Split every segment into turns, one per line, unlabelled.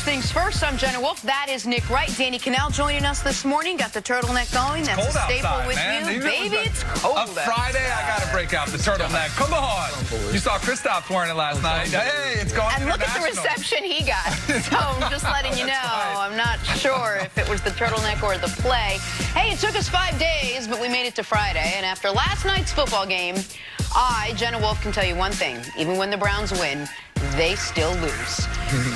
things first, I'm Jenna Wolf. That is Nick Wright. Danny Cannell joining us this morning. Got the turtleneck going. That's a staple
outside,
with
man.
you. Baby, it's cold.
A Friday, I got to break out the turtleneck. Come on. You saw Kristaps wearing it last night. Hey, it's going
And look at the reception he got. So I'm just letting you know. I'm not sure if it was the turtleneck or the play. Hey, it took us 5 days, but we made it to Friday. And after last night's football game, I, Jenna Wolf, can tell you one thing. Even when the Browns win, they still lose.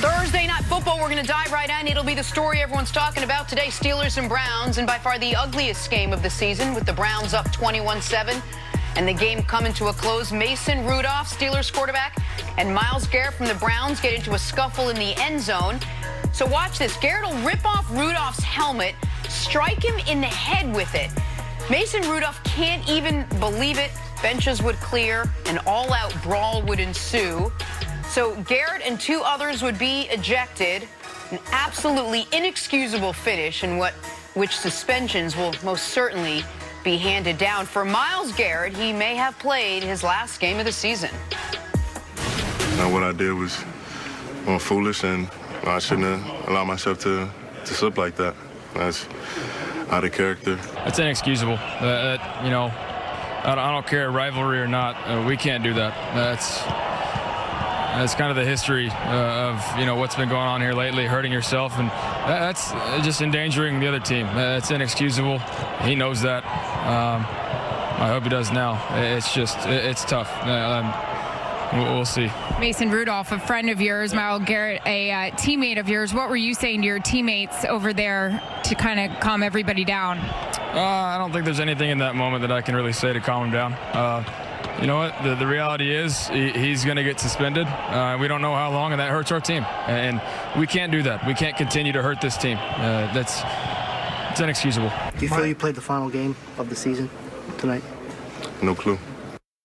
Thursday night football, we're going to dive right in. It'll be the story everyone's talking about today, Steelers and Browns, and by far the ugliest game of the season with the Browns up 21-7 and the game coming to a close. Mason Rudolph, Steelers quarterback, and Myles Garrett from the Browns get into a scuffle in the end zone. So watch this. Garrett will rip off Rudolph's helmet, strike him in the head with it. Mason Rudolph can't even believe it. Benches would clear, an all-out brawl would ensue. So Garrett and two others would be ejected. An absolutely inexcusable finish in which suspensions will most certainly be handed down. For Myles Garrett, he may have played his last game of the season.
Now, what I did was foolish, and I shouldn't have allowed myself to slip like that. That's out of character.
It's inexcusable. You know, I don't care, rivalry or not, we can't do that. That's kind of the history of, you know, what's been going on here lately, hurting yourself, and that's just endangering the other team. It's inexcusable. He knows that. I hope he does now. It's tough. We'll see.
Mason Rudolph, a friend of yours, Myles Garrett, a teammate of yours. What were you saying to your teammates over there to kind of calm everybody down?
I don't think there's anything in that moment that I can really say to calm him down. You know what? The reality is he's going to get suspended. We don't know how long, and that hurts our team. And we can't do that. We can't continue to hurt this team. It's inexcusable.
Do you feel you played the final game of the season tonight?
No clue.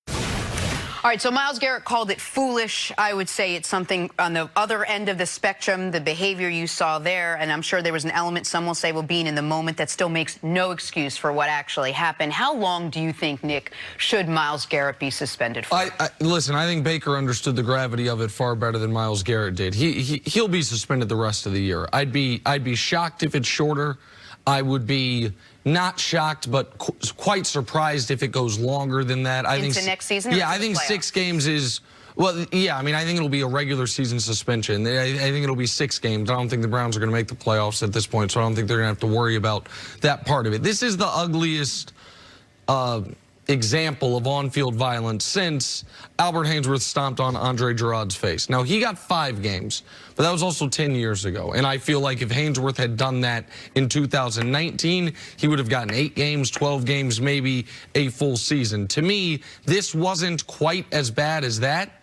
All right, so Myles Garrett called it foolish. I would say it's something on the other end of the spectrum, the behavior you saw there, and I'm sure there was an element, some will say, well, being in the moment, that still makes no excuse for what actually happened. How long do you think, Nick, should Myles Garrett be suspended for?
Listen, I think Baker understood the gravity of it far better than Myles Garrett did. He'll be suspended the rest of the year. I'd be shocked if it's shorter. I would be not shocked, but quite surprised if it goes longer than that. I think
next season?
Yeah, I think 6 games is, well, yeah, I mean, I think it'll be a regular season suspension. I think it'll be 6 games. I don't think the Browns are going to make the playoffs at this point, so I don't think they're going to have to worry about that part of it. This is the ugliest example of on-field violence since Albert Haynesworth stomped on Andre Gerard's face. Now, he got 5 games, but that was also 10 years ago. And I feel like if Haynesworth had done that in 2019, he would have gotten 8 games, 12 games, maybe a full season. To me, this wasn't quite as bad as that,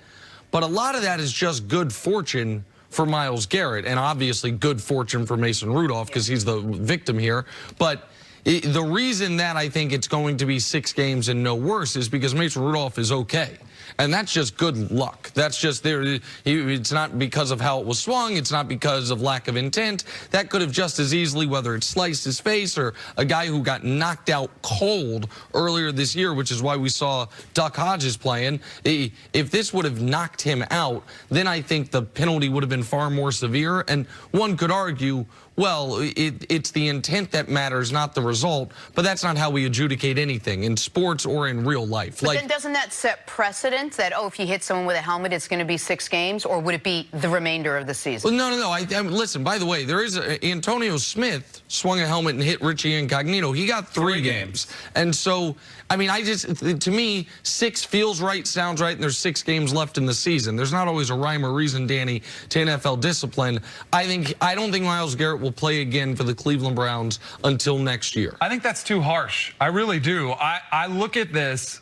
but a lot of that is just good fortune for Myles Garrett, and obviously good fortune for Mason Rudolph because he's the victim here. But the reason that I think it's going to be 6 games and no worse is because Mason Rudolph is okay. And that's just good luck. That's just there. It's not because of how it was swung. It's not because of lack of intent. That could have just as easily, whether it sliced his face or a guy who got knocked out cold earlier this year, which is why we saw Duck Hodges playing. If this would have knocked him out, then I think the penalty would have been far more severe. And one could argue, well, it's the intent that matters, not the result. But that's not how we adjudicate anything in sports or in real life.
But then doesn't that set precedent that, oh, if you hit someone with a helmet, it's going to be 6 games? Or would it be the remainder of the season?
Well, no. Listen, by the way, there is Antonio Smith swung a helmet and hit Richie Incognito. He got 3 games. And so, I mean, to me, 6 feels right, sounds right, and there's 6 games left in the season. There's not always a rhyme or reason, Danny, to NFL discipline. I don't think Myles Garrett will play again for the Cleveland Browns until next year.
I think that's too harsh. I really do. I look at this,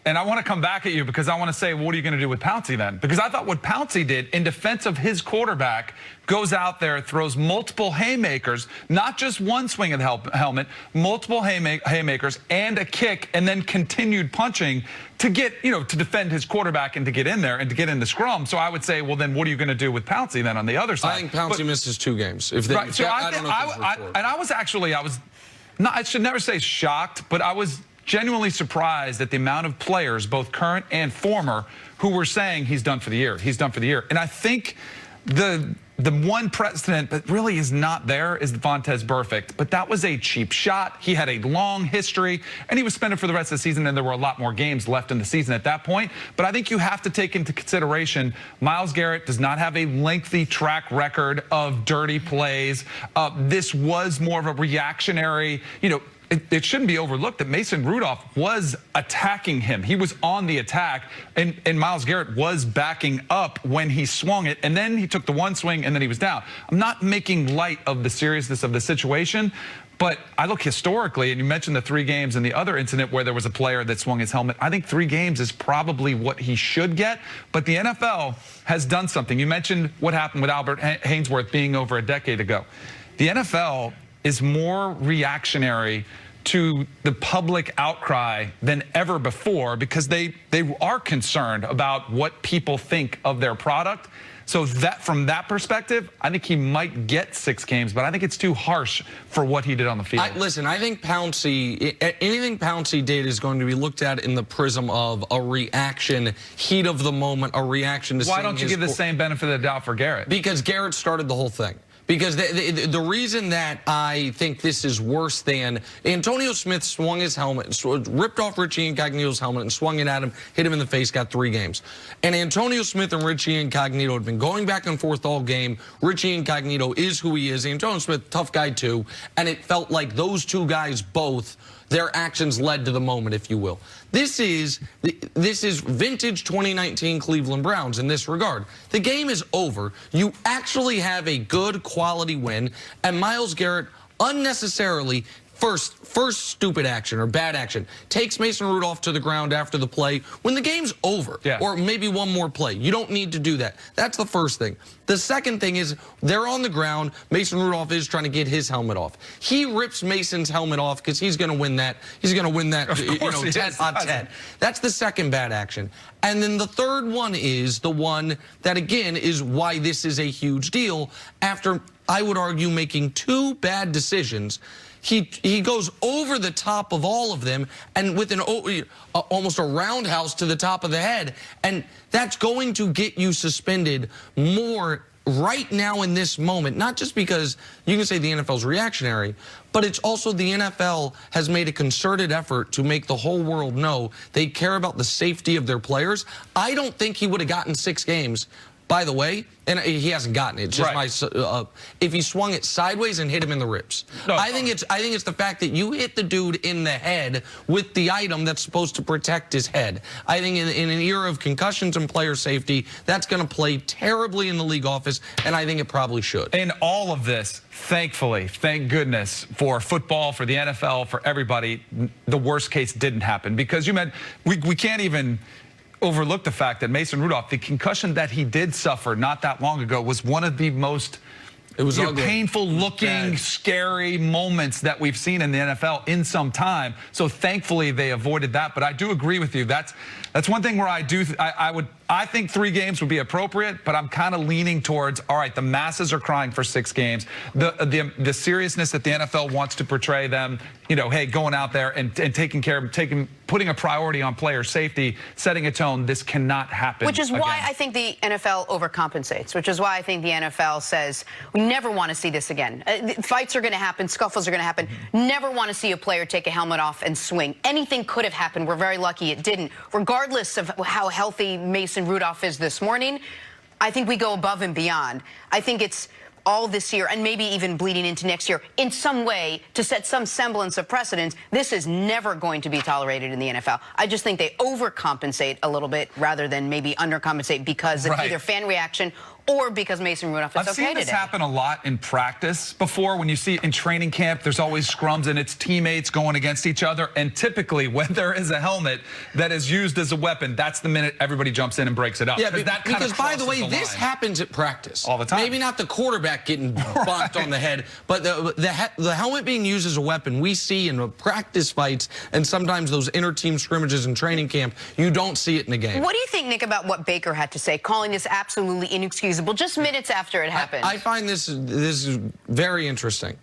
and I want to come back at you because I want to say, well, what are you going to do with Pouncey then? Because I thought what Pouncey did in defense of his quarterback, goes out there, throws multiple haymakers, not just one swing of the helmet, multiple haymakers and a kick, and then continued punching to get, to defend his quarterback and to get in there and to get in the scrum. So I would say, well, then what are you going to do with Pouncey then on the other side?
I think Pouncey misses 2 games.
Right, so I should never say shocked, but I was genuinely surprised at the amount of players, both current and former, who were saying he's done for the year. He's done for the year. And I think the the one precedent that really is not there is Vontaze Burfict, but that was a cheap shot. He had a long history, and he was suspended for the rest of the season, and there were a lot more games left in the season at that point. But I think you have to take into consideration Myles Garrett does not have a lengthy track record of dirty plays. This was more of a reactionary, it shouldn't be overlooked that Mason Rudolph was attacking him. He was on the attack, and Myles Garrett was backing up when he swung it, and then he took the one swing, and then he was down. I'm not making light of the seriousness of the situation, but I look historically, and you mentioned the 3 games and the other incident where there was a player that swung his helmet. I think 3 games is probably what he should get, but the NFL has done something. You mentioned what happened with Albert Hainsworth being over a decade ago. The NFL is more reactionary to the public outcry than ever before because they are concerned about what people think of their product. So that from that perspective, I think he might get 6 games, but I think it's too harsh for what he did on the field.
Listen, I think anything Pouncey did is going to be looked at in the prism of a reaction, heat of the moment, a reaction to
Why don't you give the same benefit of the doubt for Garrett?
Because Garrett started the whole thing. Because the reason that I think this is worse than Antonio Smith swung his helmet, ripped off Richie Incognito's helmet and swung it at him, hit him in the face, got 3 games. And Antonio Smith and Richie Incognito had been going back and forth all game. Richie Incognito is who he is. Antonio Smith, tough guy too. And it felt like those 2 guys both, their actions led to the moment, if you will. This is vintage 2019 Cleveland Browns in this regard. The game is over. You actually have a good quality win, and Myles Garrett unnecessarily first stupid action or bad action takes Mason Rudolph to the ground after the play when the game's over, or maybe one more play. You don't need to do that. That's the first thing. The second thing is they're on the ground. Mason Rudolph is trying to get his helmet off. He rips Mason's helmet off because he's going to win that. He's going to win that, 10 on 10. That's the second bad action. And then the third one is the one that, again, is why this is a huge deal. After, I would argue, making 2 bad decisions, he goes over the top of all of them and with almost a roundhouse to the top of the head. And that's going to get you suspended more right now in this moment, not just because you can say the NFL's reactionary, but it's also the NFL has made a concerted effort to make the whole world know they care about the safety of their players. I don't think he would have gotten 6 games. By the way, and he hasn't gotten it. It's just if he swung it sideways and hit him in the ribs. I think it's the fact that you hit the dude in the head with the item that's supposed to protect his head. I think in an era of concussions and player safety, that's going to play terribly in the league office, and I think it probably should.
In all of this, thankfully, thank goodness for football, for the NFL, for everybody, the worst case didn't happen because we can't even overlook the fact that Mason Rudolph, the concussion that he did suffer not that long ago, was one of the most painful looking, scary moments that we've seen in the NFL in some time. So thankfully they avoided that. But I do agree with you. That's one thing where I think 3 games would be appropriate, but I'm kind of leaning towards, all right, the masses are crying for 6 games. The seriousness that the NFL wants to portray them, hey, going out there and putting a priority on player safety, setting a tone, this cannot happen.
Which is why I think the NFL overcompensates, which is why I think the NFL says, we never want to see this again. Fights are going to happen, scuffles are going to happen. Never want to see a player take a helmet off and swing. Anything could have happened. We're very lucky it didn't. Regardless of how healthy Mason Rudolph is this morning, I think we go above and beyond. I think it's all this year and maybe even bleeding into next year in some way to set some semblance of precedence. This is never going to be tolerated in the NFL. I just think they overcompensate a little bit rather than maybe undercompensate because of either fan reaction or because Mason Rudolph is okay today.
I've seen this happen a lot in practice before. When you see in training camp, there's always scrums and it's teammates going against each other. And typically when there is a helmet that is used as a weapon, that's the minute everybody jumps in and breaks it up.
Yeah, because by the way, this happens at practice.
All the time.
Maybe not the quarterback getting bonked on the head, but the helmet being used as a weapon, we see in practice fights and sometimes those inter-team scrimmages in training camp, you don't see it in the game.
What do you think, Nick, about what Baker had to say, calling this absolutely inexcusable just minutes after it happened?
I find this is very interesting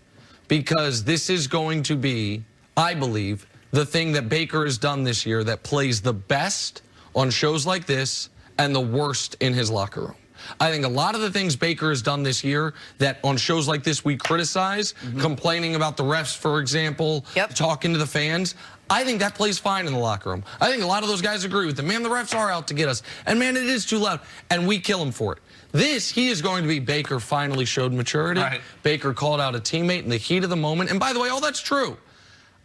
because this is going to be, I believe, the thing that Baker has done this year that plays the best on shows like this and the worst in his locker room. I think a lot of the things Baker has done this year that on shows like this we criticize, complaining about the refs, for example, talking to the fans, I think that plays fine in the locker room. I think a lot of those guys agree with him. Man, the refs are out to get us. And, man, it is too loud. And we kill him for it. He is going to be Baker finally showed maturity. Right. Baker called out a teammate in the heat of the moment. And, by the way, all that's true.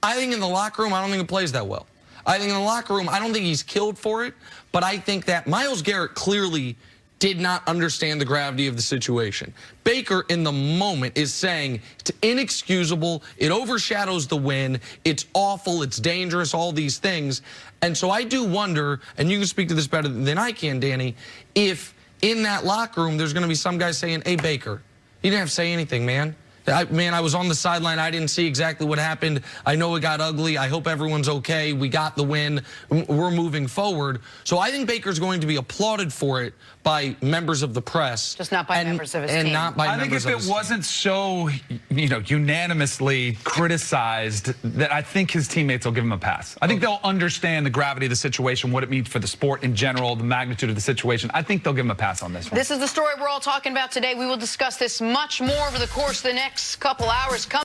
I think in the locker room, I don't think he plays that well. I think in the locker room, I don't think he's killed for it. But I think that Myles Garrett clearly did not understand the gravity of the situation. Baker, in the moment, is saying it's inexcusable, it overshadows the win, it's awful, it's dangerous, all these things. And so I do wonder, and you can speak to this better than I can, Danny, if in that locker room there's going to be some guy saying, hey, Baker, you didn't have to say anything, man. I was on the sideline. I didn't see exactly what happened. I know it got ugly. I hope everyone's okay. We got the win. We're moving forward. So I think Baker's going to be applauded for it by members of the press.
Just not by members of his team.
Not by members of his team.
I think if it wasn't so, unanimously criticized, that I think his teammates will give him a pass. I think they'll understand the gravity of the situation, what it means for the sport in general, the magnitude of the situation. I think they'll give him a pass on this one.
This is the story we're all talking about today. We will discuss this much more over the course of the next couple hours.